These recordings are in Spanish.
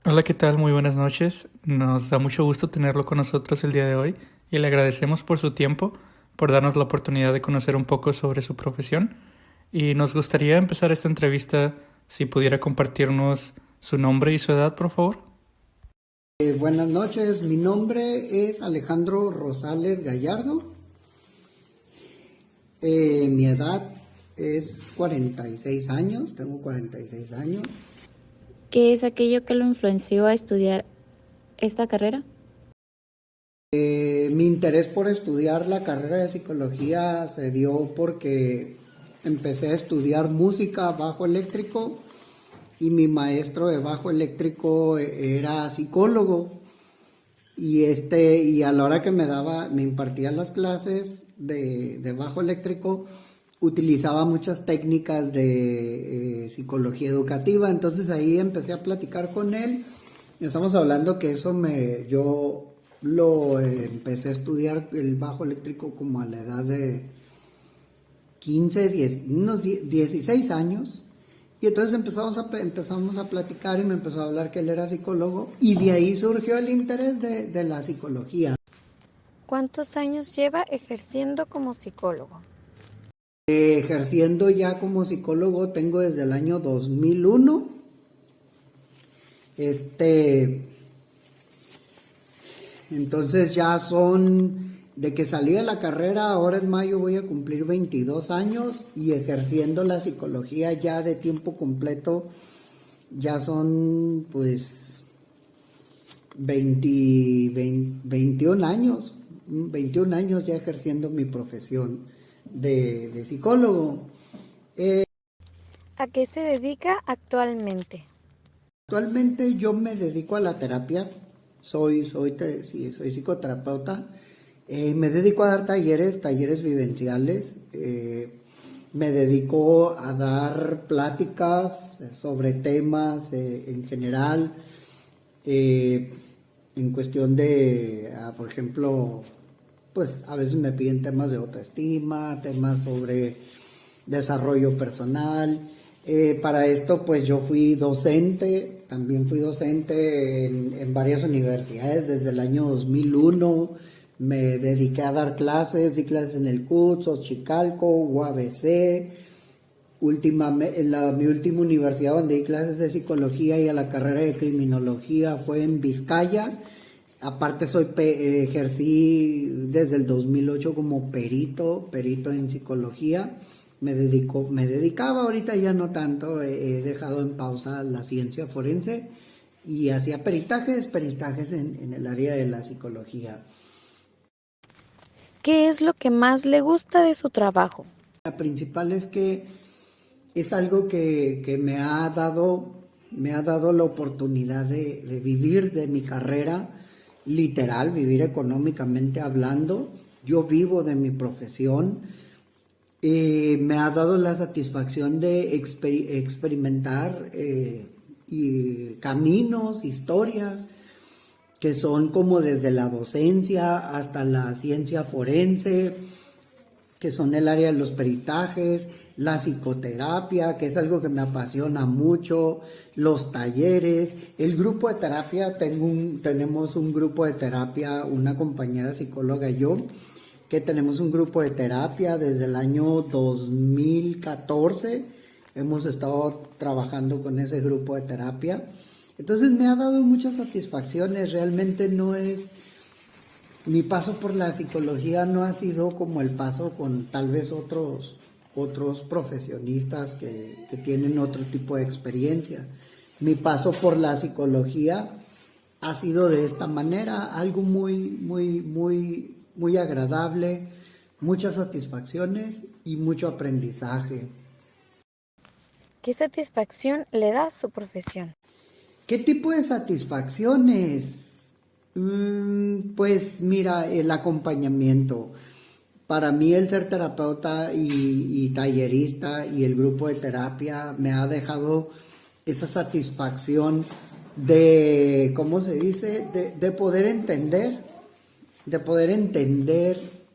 Hola, ¿qué tal? Muy buenas noches. Nos da mucho gusto tenerlo con nosotros el día de hoy y le agradecemos por su tiempo, por darnos la oportunidad de conocer un poco sobre su profesión. Y nos gustaría empezar esta entrevista si pudiera compartirnos su nombre y su edad, por favor. Buenas noches, mi nombre es Alejandro Rosales Gallardo. Mi edad es 46 años, tengo 46 años. ¿Qué es aquello que lo influenció a estudiar esta carrera? Mi interés por estudiar la carrera de psicología se dio porque empecé a estudiar música bajo eléctrico y mi maestro de bajo eléctrico era psicólogo. Y a la hora que me impartía las clases de bajo eléctrico, utilizaba muchas técnicas de psicología educativa. Entonces ahí empecé a platicar con él. Estamos hablando que yo lo empecé a estudiar el bajo eléctrico como a la edad de 15, 10, unos 16 años. Y entonces empezamos a platicar y me empezó a hablar que él era psicólogo y de ahí surgió el interés de la psicología. ¿Cuántos años lleva ejerciendo como psicólogo? Ejerciendo ya como psicólogo tengo desde el año 2001. Entonces ya de que salí de la carrera, ahora en mayo voy a cumplir 22 años y ejerciendo la psicología ya de tiempo completo, ya son pues 21 años, 21 años ya ejerciendo mi profesión de psicólogo. ¿A qué se dedica actualmente? Actualmente yo me dedico a la terapia, sí, soy psicoterapeuta. Me dedico a dar talleres vivenciales. Me dedico a dar pláticas sobre temas en general, en cuestión por ejemplo, pues a veces me piden temas de autoestima, temas sobre desarrollo personal. Para esto, pues yo también fui docente en varias universidades desde el año 2001. Me dediqué a dar di clases en el CUT, Xochicalco, UABC. Mi última universidad donde di clases de psicología y a la carrera de criminología fue en Vizcaya. Aparte ejercí desde el 2008 como perito en psicología. Me dedicaba, ahorita ya no tanto, he dejado en pausa la ciencia forense y hacía peritajes en el área de la psicología. ¿Qué es lo que más le gusta de su trabajo? La principal es que es algo que me ha dado la oportunidad de vivir de mi carrera, literal, vivir económicamente hablando. Yo vivo de mi profesión. Me ha dado la satisfacción de experimentar y caminos, historias que son como desde la docencia hasta la ciencia forense, que son el área de los peritajes, la psicoterapia, que es algo que me apasiona mucho, los talleres, el grupo de terapia. Tenemos un grupo de terapia, una compañera psicóloga y yo, que tenemos un grupo de terapia desde el año 2014. Hemos estado trabajando con ese grupo de terapia. Entonces me ha dado muchas satisfacciones. Realmente mi paso por la psicología no ha sido como el paso con tal vez otros profesionistas que tienen otro tipo de experiencia. Mi paso por la psicología ha sido de esta manera, algo muy agradable, muchas satisfacciones y mucho aprendizaje. ¿Qué satisfacción le da su profesión? ¿Qué tipo de satisfacciones? Pues mira, el acompañamiento. Para mí el ser terapeuta y tallerista y el grupo de terapia me ha dejado esa satisfacción de, ¿cómo se dice? De poder entender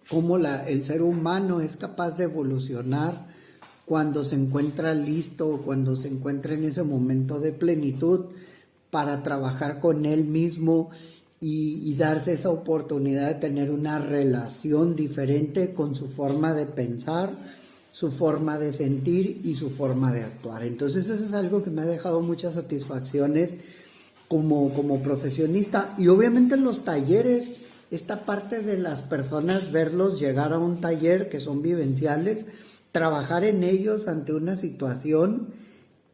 cómo el ser humano es capaz de evolucionar cuando se encuentra listo, cuando se encuentra en ese momento de plenitud para trabajar con él mismo y darse esa oportunidad de tener una relación diferente con su forma de pensar, su forma de sentir y su forma de actuar. Entonces eso es algo que me ha dejado muchas satisfacciones como profesionista. Y obviamente en los talleres, esta parte de las personas, verlos llegar a un taller que son vivenciales, trabajar en ellos ante una situación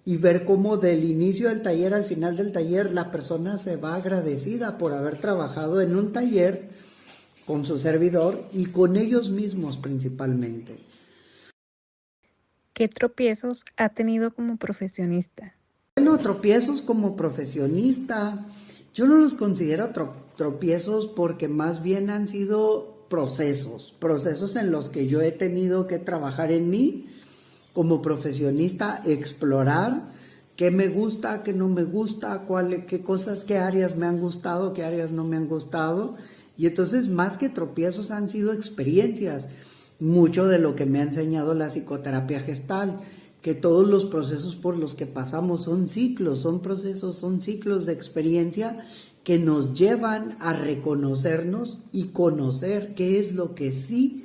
y ver cómo del inicio del taller al final del taller la persona se va agradecida por haber trabajado en un taller con su servidor y con ellos mismos principalmente. ¿Qué tropiezos ha tenido como profesionista? Bueno, tropiezos como profesionista, yo no los considero tropiezos porque más bien han sido procesos en los que yo he tenido que trabajar en mí como profesionista, explorar qué me gusta, qué no me gusta, qué cosas, qué áreas me han gustado, qué áreas no me han gustado. Y entonces más que tropiezos han sido experiencias. Mucho de lo que me ha enseñado la psicoterapia gestal, que todos los procesos por los que pasamos son ciclos, son procesos, son ciclos de experiencia que nos llevan a reconocernos y conocer qué es lo que sí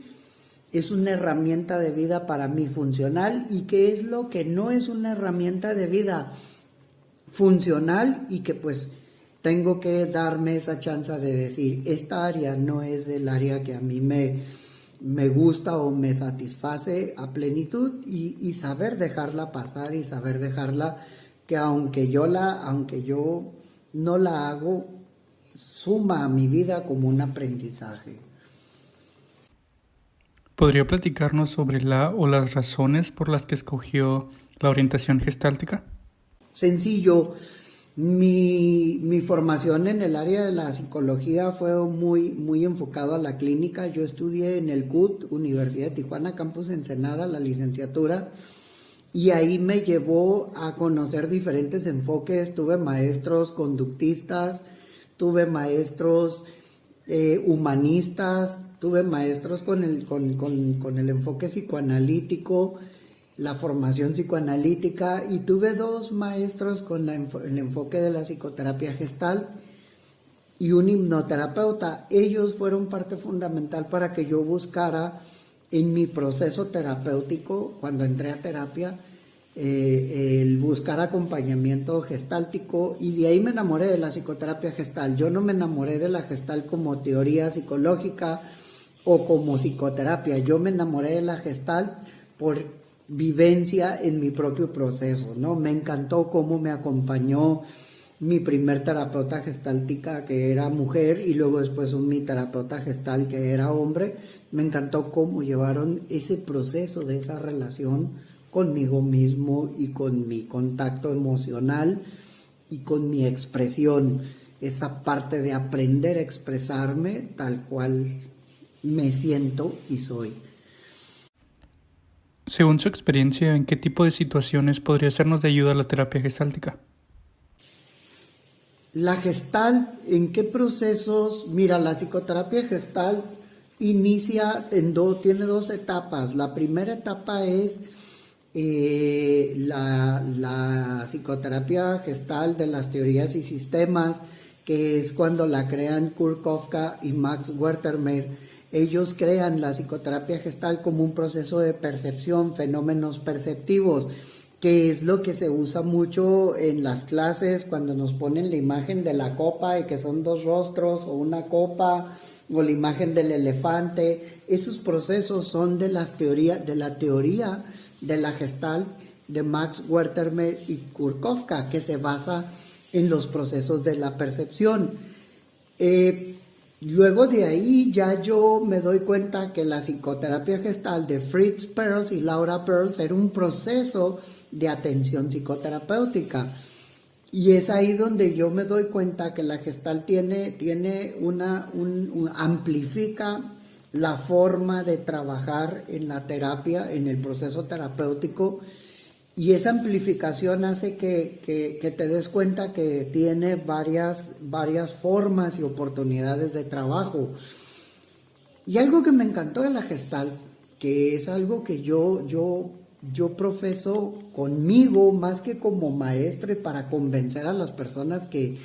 es una herramienta de vida para mí funcional y qué es lo que no es una herramienta de vida funcional y que pues tengo que darme esa chance de decir, esta área no es el área que a mí me gusta o me satisface a plenitud y saber dejarla pasar y saber dejarla que aunque yo no la hago, suma a mi vida como un aprendizaje. ¿Podría platicarnos sobre las razones por las que escogió la orientación gestáltica? Sencillo. Mi formación en el área de la psicología fue muy enfocado a la clínica. Yo estudié en el CUT, Universidad de Tijuana, Campus Ensenada, la licenciatura, y ahí me llevó a conocer diferentes enfoques. Tuve maestros conductistas, tuve maestros humanistas, tuve maestros con el enfoque psicoanalítico, la formación psicoanalítica, y tuve 2 maestros con el enfoque de la psicoterapia gestal y un hipnoterapeuta. Ellos fueron parte fundamental para que yo buscara en mi proceso terapéutico, cuando entré a terapia, el buscar acompañamiento gestáltico, y de ahí me enamoré de la psicoterapia gestal. Yo no me enamoré de la gestal como teoría psicológica o como psicoterapia, yo me enamoré de la gestal por vivencia en mi propio proceso, ¿no? Me encantó cómo me acompañó mi primer terapeuta gestáltica, que era mujer, y luego después mi terapeuta gestal, que era hombre. Me encantó cómo llevaron ese proceso de esa relación conmigo mismo y con mi contacto emocional y con mi expresión, esa parte de aprender a expresarme tal cual me siento y soy. Según su experiencia, ¿en qué tipo de situaciones podría sernos de ayuda la terapia gestáltica? La gestalt, ¿en qué procesos? Mira, la psicoterapia gestalt inicia tiene 2 etapas. La primera etapa es la psicoterapia gestal de las teorías y sistemas, que es cuando la crean Kurt Kofka y Max Wertheimer. Ellos crean la psicoterapia gestal como un proceso de percepción, fenómenos perceptivos, que es lo que se usa mucho en las clases cuando nos ponen la imagen de la copa y que son 2 rostros o una copa, o la imagen del elefante. Esos procesos son de la teoría de la Gestalt de Max Wertheimer y Kurt Kofka, que se basa en los procesos de la percepción. Luego de ahí ya yo me doy cuenta que la psicoterapia gestal de Fritz Perls y Laura Perls era un proceso de atención psicoterapéutica. Y es ahí donde yo me doy cuenta que la gestal amplifica la forma de trabajar en la terapia, en el proceso terapéutico, y esa amplificación hace que te des cuenta que tiene varias formas y oportunidades de trabajo. Y algo que me encantó de la Gestalt, que es algo que yo yo profeso conmigo más que como maestro y para convencer a las personas que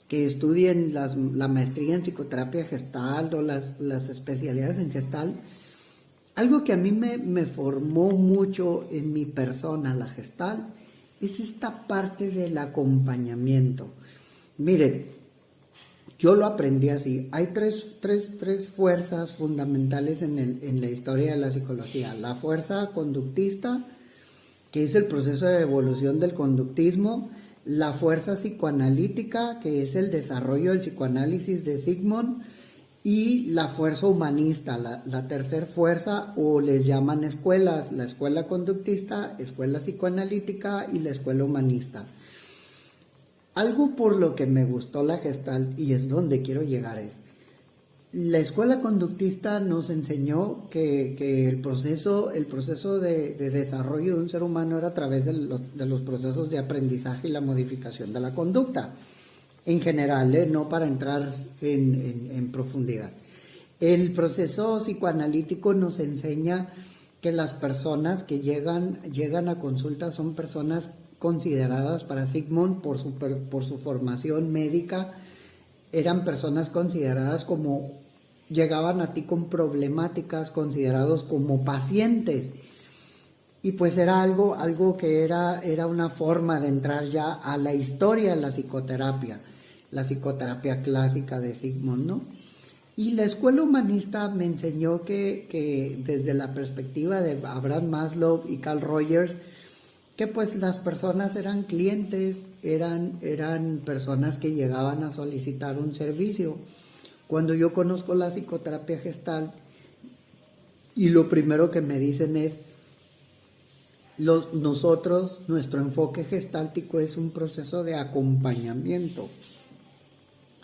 estudien la maestría en psicoterapia gestal o las especialidades en gestal. Algo que a mí me formó mucho en mi persona, la gestal, es esta parte del acompañamiento. Miren, yo lo aprendí así. Hay tres fuerzas fundamentales en la historia de la psicología. La fuerza conductista, que es el proceso de evolución del conductismo. La fuerza psicoanalítica, que es el desarrollo del psicoanálisis de Sigmund. Y la fuerza humanista, la tercera fuerza, o les llaman escuelas, la escuela conductista, escuela psicoanalítica y la escuela humanista. Algo por lo que me gustó la Gestalt, y es donde quiero llegar, es la escuela conductista nos enseñó que el proceso de desarrollo de un ser humano era a través de los procesos de aprendizaje y la modificación de la conducta. En general, no para entrar en profundidad. El proceso psicoanalítico nos enseña que las personas que llegan a consulta son personas consideradas para Sigmund por su formación médica, eran personas consideradas como, llegaban a ti con problemáticas, considerados como pacientes. Y pues era algo que era una forma de entrar ya a la historia de la psicoterapia clásica de Sigmund, ¿no? Y la escuela humanista me enseñó que desde la perspectiva de Abraham Maslow y Carl Rogers, que pues las personas eran clientes, eran personas que llegaban a solicitar un servicio. Cuando yo conozco la psicoterapia gestal, y lo primero que me dicen es, nuestro enfoque gestáltico es un proceso de acompañamiento.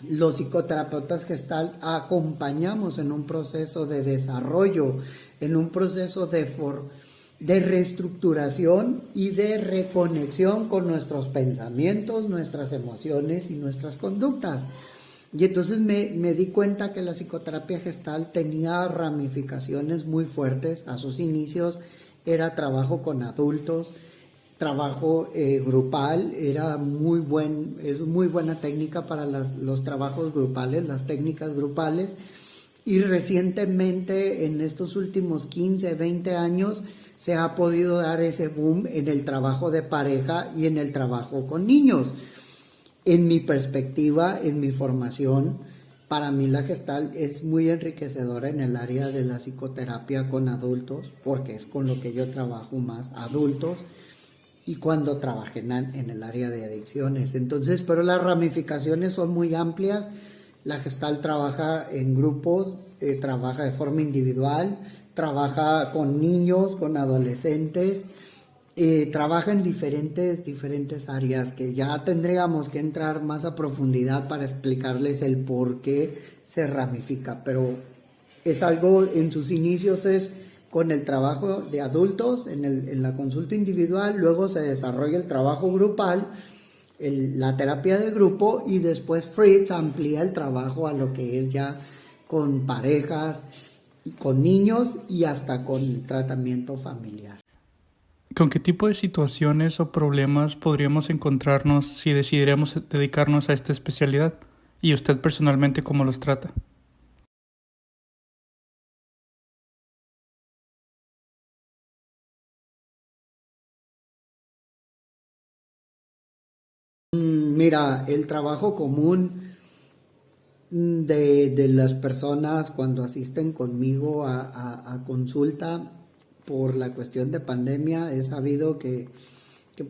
Los psicoterapeutas gestal acompañamos en un proceso de desarrollo, en un proceso de reestructuración y de reconexión con nuestros pensamientos, nuestras emociones y nuestras conductas. Y entonces me di cuenta que la psicoterapia gestal tenía ramificaciones muy fuertes. A sus inicios era trabajo con adultos, trabajo grupal, es muy buena técnica para los trabajos grupales, las técnicas grupales. Y recientemente, en estos últimos 15, 20 años, se ha podido dar ese boom en el trabajo de pareja y en el trabajo con niños. En mi perspectiva, en mi formación, para mí la Gestalt es muy enriquecedora en el área de la psicoterapia con adultos, porque es con lo que yo trabajo más, adultos, y cuando trabajé en el área de adicciones. Entonces, pero las ramificaciones son muy amplias. La Gestalt trabaja en grupos, trabaja de forma individual, trabaja con niños, con adolescentes, trabaja en diferentes áreas que ya tendríamos que entrar más a profundidad para explicarles el por qué se ramifica, pero es algo, en sus inicios es con el trabajo de adultos en la consulta individual, luego se desarrolla el trabajo grupal, la terapia de grupo, y después Fritz amplía el trabajo a lo que es ya con parejas, con niños y hasta con tratamiento familiar. ¿Con qué tipo de situaciones o problemas podríamos encontrarnos si decidiéramos dedicarnos a esta especialidad? ¿Y usted personalmente cómo los trata? Mira, el trabajo común de las personas cuando asisten conmigo a consulta por la cuestión de pandemia, he sabido que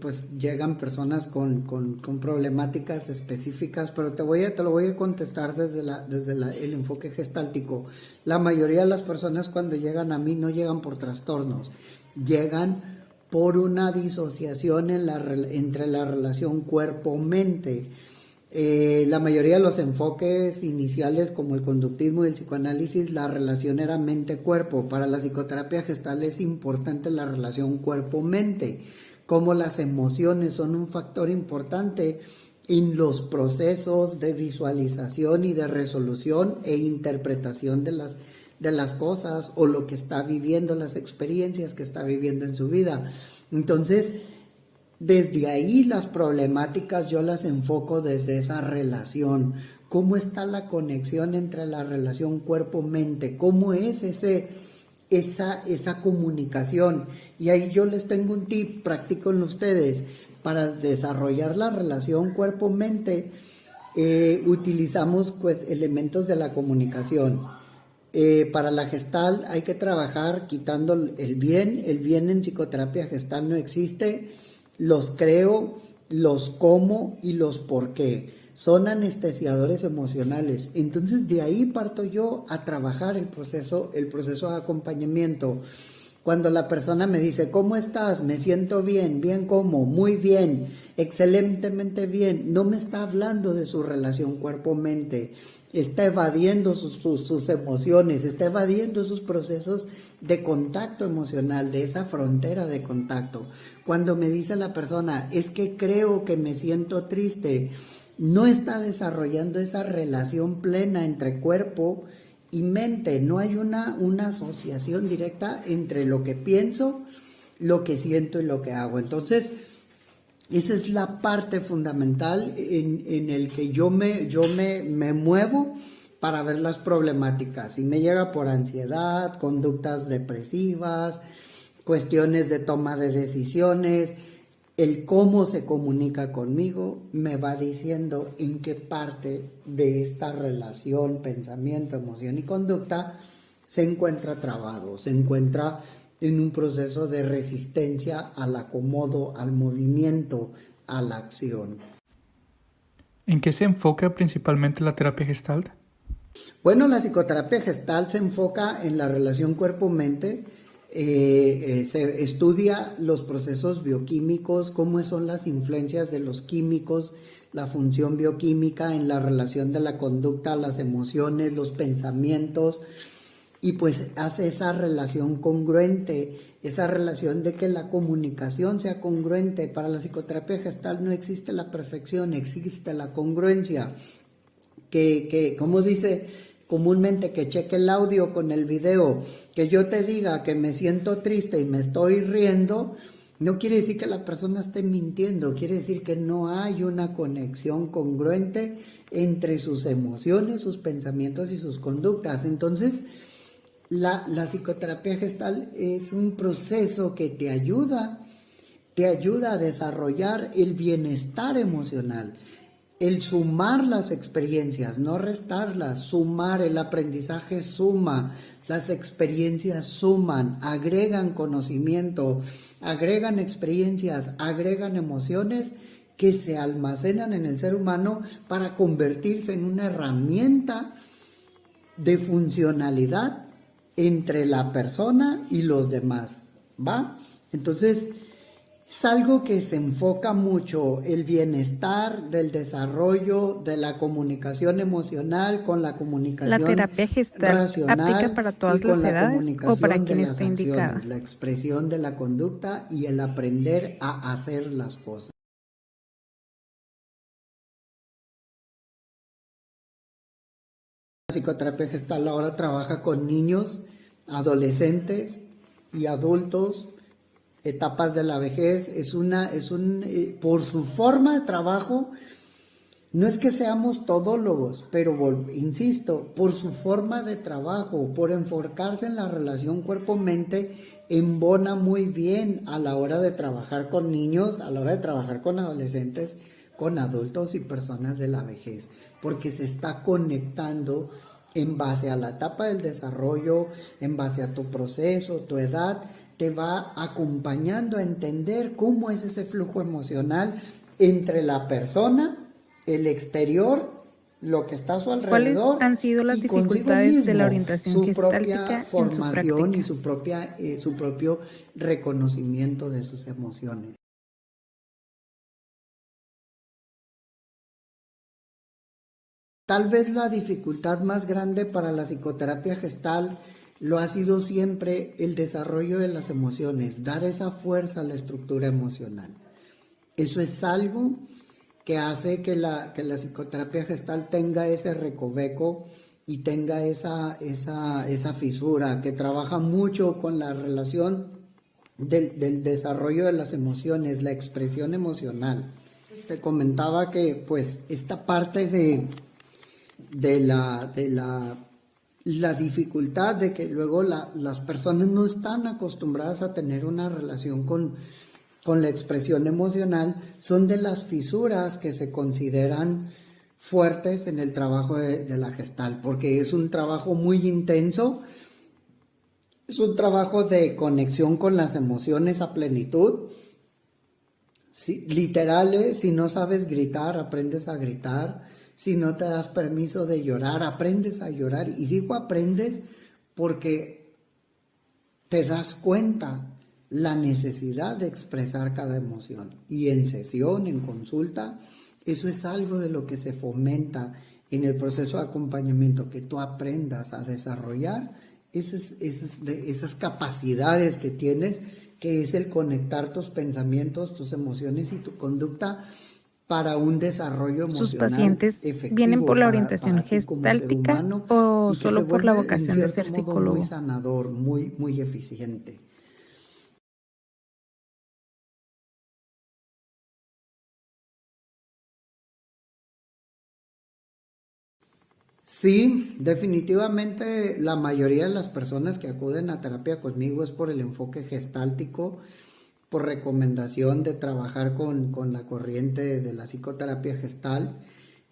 pues llegan personas con problemáticas específicas, pero te lo voy a contestar desde el enfoque gestáltico. La mayoría de las personas cuando llegan a mí no llegan por trastornos, llegan por una disociación entre la relación cuerpo-mente. La mayoría de los enfoques iniciales, como el conductismo y el psicoanálisis, la relación era mente-cuerpo. Para la psicoterapia gestal es importante la relación cuerpo-mente, como las emociones son un factor importante en los procesos de visualización y de resolución e interpretación de de las cosas o lo que está viviendo, las experiencias que está viviendo en su vida. Entonces, desde ahí las problemáticas yo las enfoco desde esa relación. ¿Cómo está la conexión entre la relación cuerpo-mente? ¿Cómo es esa comunicación? Y ahí yo les tengo un tip, practíquenlo ustedes. Para desarrollar la relación cuerpo-mente, utilizamos pues elementos de la comunicación. Para la Gestalt hay que trabajar quitando el bien en psicoterapia Gestalt no existe, los creo, los cómo y los por qué, son anestesiadores emocionales. Entonces de ahí parto yo a trabajar el proceso de acompañamiento. Cuando la persona me dice, ¿cómo estás? Me siento bien, bien como, muy bien, excelentemente bien. No me está hablando de su relación cuerpo-mente, está evadiendo sus emociones, está evadiendo sus procesos de contacto emocional, de esa frontera de contacto. Cuando me dice la persona, es que creo que me siento triste, no está desarrollando esa relación plena entre cuerpo y mente, no hay una asociación directa entre lo que pienso, lo que siento y lo que hago. Entonces, esa es la parte fundamental en el que yo me muevo para ver las problemáticas. Si me llega por ansiedad, conductas depresivas, cuestiones de toma de decisiones, el cómo se comunica conmigo me va diciendo en qué parte de esta relación, pensamiento, emoción y conducta se encuentra trabado, se encuentra en un proceso de resistencia al acomodo, al movimiento, a la acción. ¿En qué se enfoca principalmente la terapia Gestalt? Bueno, la psicoterapia Gestalt se enfoca en la relación cuerpo-mente. Se estudia los procesos bioquímicos, cómo son las influencias de los químicos, la función bioquímica en la relación de la conducta, las emociones, los pensamientos, y pues hace esa relación congruente, esa relación de que la comunicación sea congruente. Para la psicoterapia Gestalt no existe la perfección, existe la congruencia, que como dice comúnmente, que cheque el audio con el video, que yo te diga que me siento triste y me estoy riendo, no quiere decir que la persona esté mintiendo, quiere decir que no hay una conexión congruente entre sus emociones, sus pensamientos y sus conductas. Entonces, la psicoterapia Gestalt es un proceso que te ayuda a desarrollar el bienestar emocional. El sumar las experiencias, no restarlas, sumar, el aprendizaje suma, las experiencias suman, agregan conocimiento, agregan experiencias, agregan emociones que se almacenan en el ser humano para convertirse en una herramienta de funcionalidad entre la persona y los demás, ¿va? Entonces, es algo que se enfoca mucho, el bienestar del desarrollo de la comunicación emocional con la comunicación ¿La terapia Gestalt racional aplica para todas y con las la edades comunicación o para de quien las está indicada? acciones, la expresión de la conducta y el aprender a hacer las cosas. La psicoterapia Gestalt ahora trabaja con niños, adolescentes y adultos, etapas de la vejez. Por su forma de trabajo, no es que seamos todólogos, pero insisto, por su forma de trabajo, por enfocarse en la relación cuerpo-mente, embona muy bien a la hora de trabajar con niños, a la hora de trabajar con adolescentes, con adultos y personas de la vejez, porque se está conectando en base a la etapa del desarrollo, en base a tu proceso, tu edad, te va acompañando a entender cómo es ese flujo emocional entre la persona, el exterior, lo que está a su alrededor. ¿Cuáles han sido las y consigo dificultades de la mismo, orientación su gestáltica propia en su formación y práctica? su propio reconocimiento de sus emociones. Tal vez la dificultad más grande para la psicoterapia Gestalt lo ha sido siempre el desarrollo de las emociones, dar esa fuerza a la estructura emocional. Eso es algo que hace que la psicoterapia Gestalt tenga ese recoveco y tenga esa fisura, que trabaja mucho con la relación del desarrollo de las emociones, la expresión emocional. Te comentaba que pues esta parte de la dificultad de que luego las personas no están acostumbradas a tener una relación con la expresión emocional, son de las fisuras que se consideran fuertes en el trabajo de la Gestalt, porque es un trabajo muy intenso, es un trabajo de conexión con las emociones a plenitud. Sí, literales, si no sabes gritar, aprendes a gritar. Si no te das permiso de llorar, aprendes a llorar. Y digo aprendes porque te das cuenta la necesidad de expresar cada emoción. Y en sesión, en consulta, eso es algo de lo que se fomenta en el proceso de acompañamiento, que tú aprendas a desarrollar esas capacidades que tienes, que es el conectar tus pensamientos, tus emociones y tu conducta para un desarrollo emocional. ¿Sus pacientes efectivo vienen por la orientación para ti como ser gestáltica humano, o y que solo se por la vuelve, en vocación de cierto ser modo, psicólogo? muy sanador, muy eficiente. Sí, definitivamente la mayoría de las personas que acuden a terapia conmigo es por el enfoque gestáltico, por recomendación de trabajar con la corriente de la psicoterapia gestal.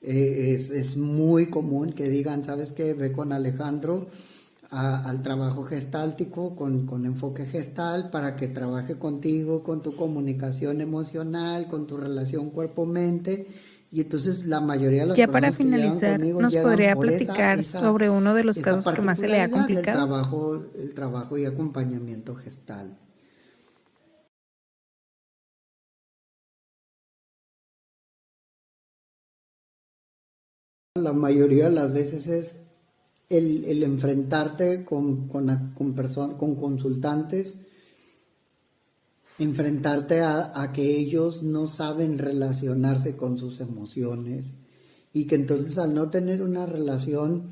Es muy común que digan, ¿sabes qué? Ve con Alejandro al trabajo gestáltico con enfoque gestal para que trabaje contigo, con tu comunicación emocional, con tu relación cuerpo-mente. Y entonces la mayoría de las Ya para personas que llegan finalizar, conmigo ¿nos llegan podría por platicar sobre uno de los esa casos que más se le ha particularidad del complicado? el trabajo y acompañamiento gestal. La mayoría de las veces es el enfrentarte con consultantes, enfrentarte a que ellos no saben relacionarse con sus emociones y que entonces al no tener una relación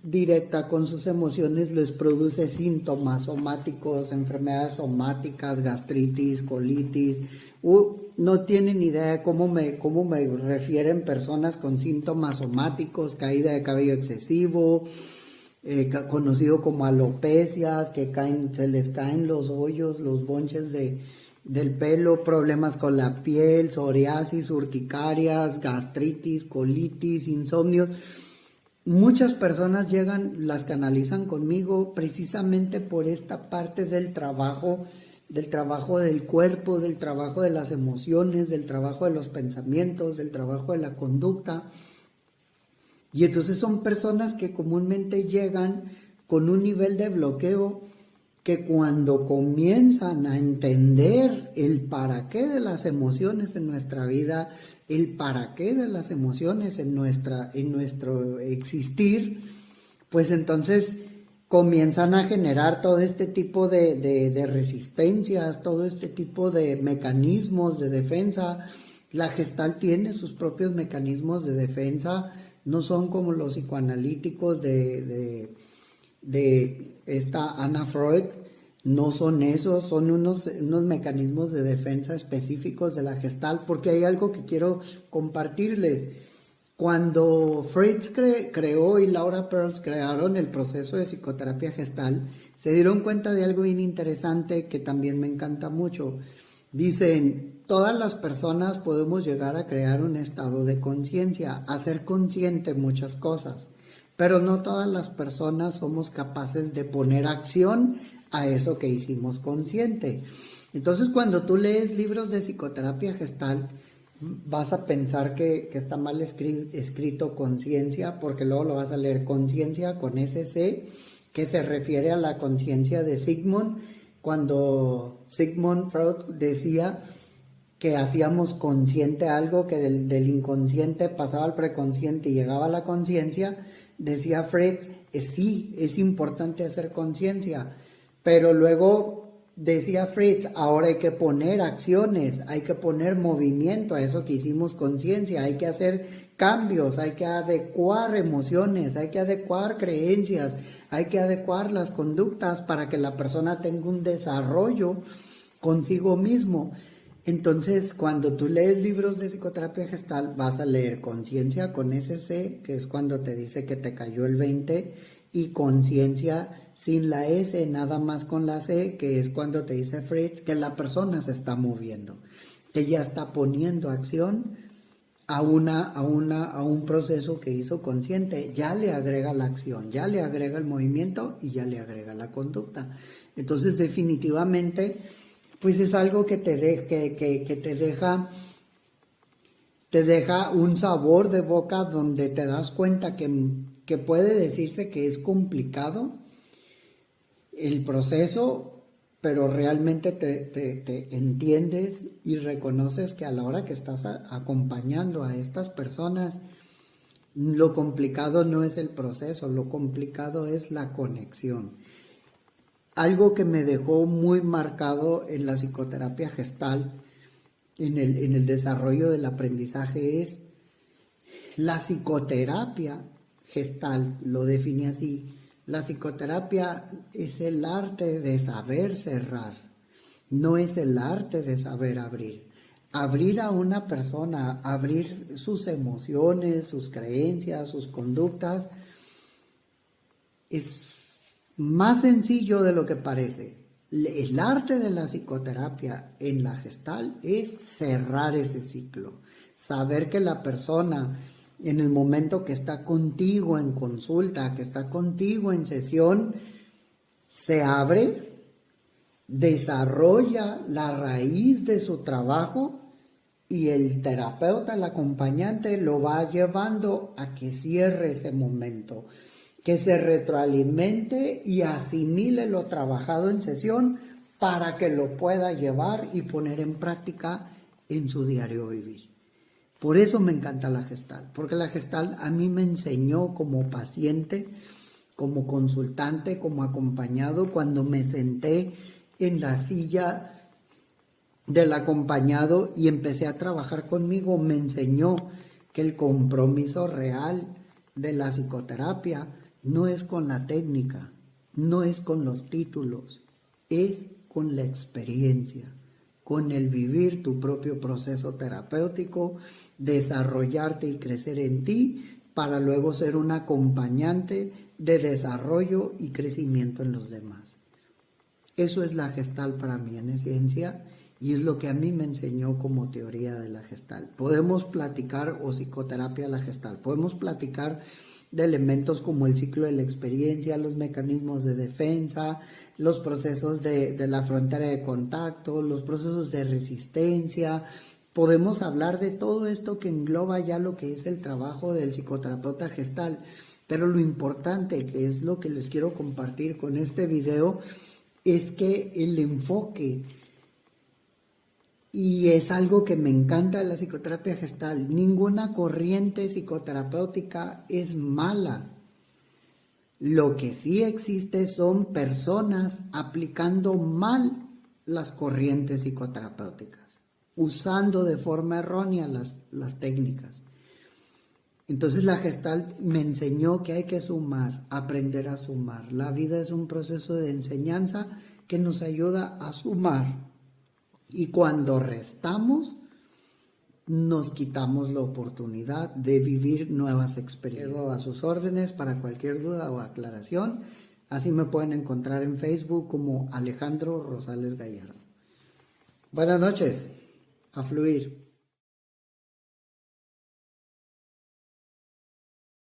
directa con sus emociones les produce síntomas somáticos, enfermedades somáticas, gastritis, colitis. No tienen idea de cómo me refieren personas con síntomas somáticos, caída de cabello excesivo, conocido como alopecias, que se les caen los hoyos, los bonches del pelo, problemas con la piel, psoriasis, urticarias, gastritis, colitis, insomnios. Muchas personas llegan, las canalizan conmigo precisamente por esta parte del trabajo del cuerpo, del trabajo de las emociones, del trabajo de los pensamientos, del trabajo de la conducta. Y entonces son personas que comúnmente llegan con un nivel de bloqueo que cuando comienzan a entender el para qué de las emociones en nuestra vida, el para qué de las emociones en nuestro existir, pues entonces comienzan a generar todo este tipo de resistencias, todo este tipo de mecanismos de defensa. La Gestalt tiene sus propios mecanismos de defensa, no son como los psicoanalíticos de esta Anna Freud, no son esos, son unos mecanismos de defensa específicos de la Gestalt, porque hay algo que quiero compartirles. Cuando Fritz creó y Laura Perls crearon el proceso de psicoterapia gestal, se dieron cuenta de algo bien interesante que también me encanta mucho. Dicen, todas las personas podemos llegar a crear un estado de conciencia, a ser consciente muchas cosas, pero no todas las personas somos capaces de poner acción a eso que hicimos consciente. Entonces, cuando tú lees libros de psicoterapia gestal, vas a pensar que está mal escrito conciencia, porque luego lo vas a leer conciencia con SC, que se refiere a la conciencia de Sigmund, cuando Sigmund Freud decía que hacíamos consciente algo, que del inconsciente pasaba al preconsciente y llegaba a la conciencia. Decía Freud, sí, es importante hacer conciencia, pero luego decía Fritz, ahora hay que poner acciones, hay que poner movimiento a eso que hicimos conciencia, hay que hacer cambios, hay que adecuar emociones, hay que adecuar creencias, hay que adecuar las conductas para que la persona tenga un desarrollo consigo mismo. Entonces, cuando tú lees libros de psicoterapia gestal, vas a leer conciencia con ese C, que es cuando te dice que te cayó el 20, y conciencia sin la S, nada más con la C, que es cuando te dice Fritz que la persona se está moviendo, que ya está poniendo acción a un proceso que hizo consciente, ya le agrega la acción, ya le agrega el movimiento y ya le agrega la conducta. Entonces, definitivamente, pues es algo que te deja un sabor de boca donde te das cuenta que puede decirse que es complicado el proceso, pero realmente te entiendes y reconoces que a la hora que estás acompañando a estas personas, lo complicado no es el proceso, lo complicado es la conexión. Algo que me dejó muy marcado en la psicoterapia gestal, en el desarrollo del aprendizaje, es la psicoterapia gestal, lo define así. La psicoterapia es el arte de saber cerrar, no es el arte de saber abrir. Abrir a una persona, abrir sus emociones, sus creencias, sus conductas, es más sencillo de lo que parece. El arte de la psicoterapia en la gestal es cerrar ese ciclo, saber que la persona, en el momento que está contigo en consulta, que está contigo en sesión, se abre, desarrolla la raíz de su trabajo y el terapeuta, el acompañante, lo va llevando a que cierre ese momento, que se retroalimente y asimile lo trabajado en sesión para que lo pueda llevar y poner en práctica en su diario vivir. Por eso me encanta la gestal, porque la gestal a mí me enseñó como paciente, como consultante, como acompañado, cuando me senté en la silla del acompañado y empecé a trabajar conmigo, me enseñó que el compromiso real de la psicoterapia no es con la técnica, no es con los títulos, es con la experiencia, con el vivir tu propio proceso terapéutico, desarrollarte y crecer en ti para luego ser un acompañante de desarrollo y crecimiento en los demás. Eso es la gestal para mí en esencia y es lo que a mí me enseñó como teoría de la gestal. Podemos platicar, o psicoterapia la gestal, podemos platicar de elementos como el ciclo de la experiencia, los mecanismos de defensa, los procesos de la frontera de contacto, los procesos de resistencia. Podemos hablar de todo esto que engloba ya lo que es el trabajo del psicoterapeuta gestal, pero lo importante, que es lo que les quiero compartir con este video, es que el enfoque, y es algo que me encanta de la psicoterapia gestal, ninguna corriente psicoterapéutica es mala. Lo que sí existe son personas aplicando mal las corrientes psicoterapéuticas, usando de forma errónea las técnicas. Entonces la Gestalt me enseñó que hay que sumar, aprender a sumar. La vida es un proceso de enseñanza que nos ayuda a sumar. Y cuando restamos, nos quitamos la oportunidad de vivir nuevas experiencias. Llego a sus órdenes para cualquier duda o aclaración. Así me pueden encontrar en Facebook como Alejandro Rosales Gallardo. Buenas noches. A fluir.